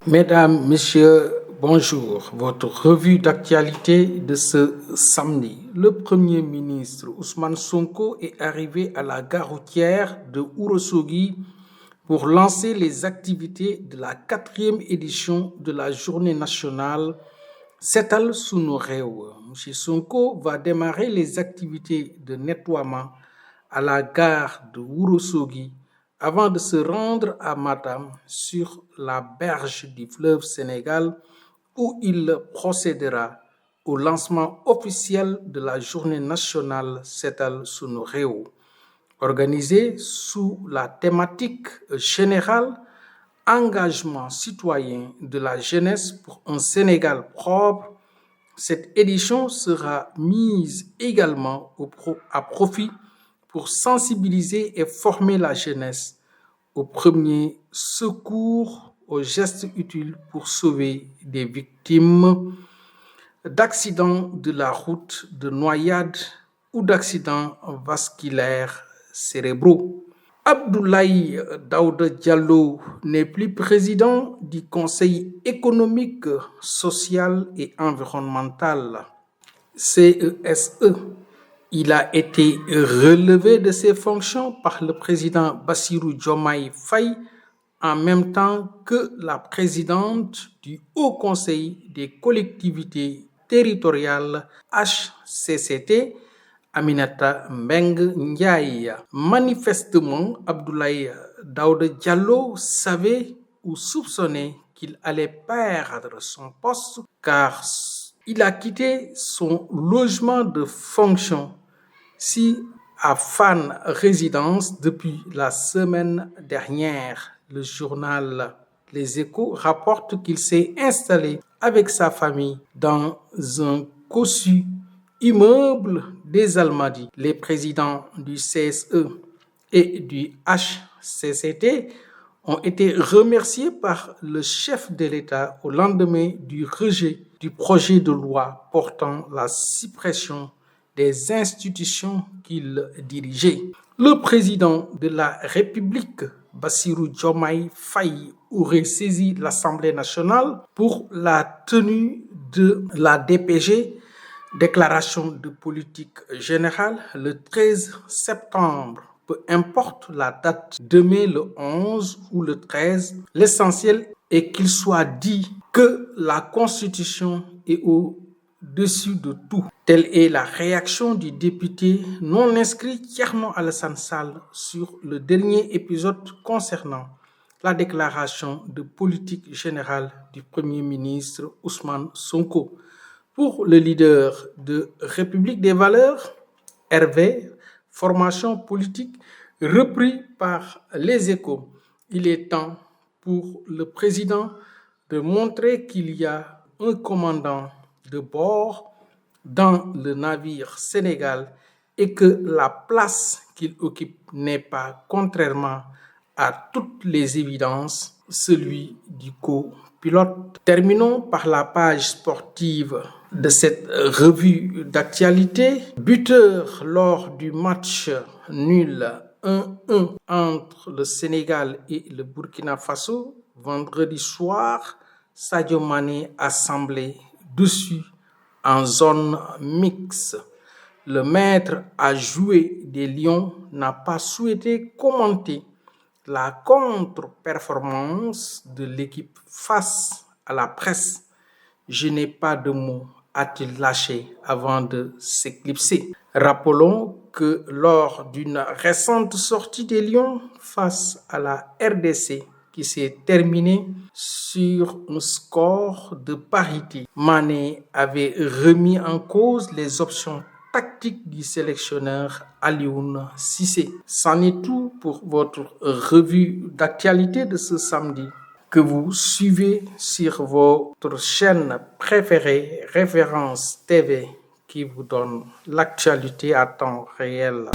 Mesdames, Messieurs, bonjour. Votre revue d'actualité de ce samedi. Le Premier ministre Ousmane Sonko est arrivé à la gare routière de Ourossogui pour lancer les activités de la 4e édition de la Journée nationale Setal Sunu Réew. M. Sonko va démarrer les activités de nettoiement à la gare de Ourossogui avant de se rendre à Matam sur la berge du fleuve Sénégal où il procédera au lancement officiel de la Journée nationale Setal Sunu Réew. Organisée sous la thématique générale Engagement citoyen de la jeunesse pour un Sénégal propre, cette édition sera mise également à profit pour sensibiliser et former la jeunesse aux premiers secours, aux gestes utiles pour sauver des victimes d'accidents de la route, de noyades ou d'accidents vasculaires cérébraux. Abdoulaye Daouda Diallo n'est plus président du Conseil économique, social et environnemental, CESE. Il a été relevé de ses fonctions par le président Bassirou Diomaye Faye en même temps que la présidente du Haut Conseil des collectivités territoriales HCCT, Aminata Mbengue Ndiaye. Manifestement, Abdoulaye Daouda Diallo savait ou soupçonnait qu'il allait perdre son poste car il a quitté son logement de fonction à Fann Résidence depuis la semaine dernière. Le journal Les Échos rapporte qu'il s'est installé avec sa famille dans un cossu immeuble des Almadies. Les présidents du CSE et du HCCT ont été remerciés par le chef de l'État au lendemain du rejet du projet de loi portant la suppression des institutions qu'il dirigeait. Le président de la République, Bassirou Diomaye Faye, aurait saisi l'Assemblée nationale pour la tenue de la DPG, déclaration de politique générale, le 13 septembre. Peu importe la date, demain le 11 ou le 13, l'essentiel est qu'il soit dit que la Constitution est au-dessus de tout. Telle est la réaction du député non inscrit Thierno Alassane Sall sur le dernier épisode concernant la déclaration de politique générale du Premier ministre Ousmane Sonko. Pour le leader de République des valeurs, RV, formation politique repris par les Échos, il est temps pour le président de montrer qu'il y a un commandant de bord dans le navire Sénégal et que la place qu'il occupe n'est pas, contrairement à toutes les évidences, celui du copilote. Terminons par la page sportive de cette revue d'actualité. Buteur lors du match nul 1-1 entre le Sénégal et le Burkina Faso, vendredi soir, Sadio Mané a semblé dessus en zone mixte. Le maître à jouer des Lions n'a pas souhaité commenter la contre-performance de l'équipe face à la presse. Je n'ai pas de mots, a-t-il lâché avant de s'éclipser. Rappelons que lors d'une récente sortie des Lions face à la RDC, qui s'est terminée sur un score de parité, Mané avait remis en cause les options tactiques du sélectionneur Alioune Cissé. C'en est tout pour votre revue d'actualité de ce samedi que vous suivez sur votre chaîne préférée Référence TV qui vous donne l'actualité à temps réel.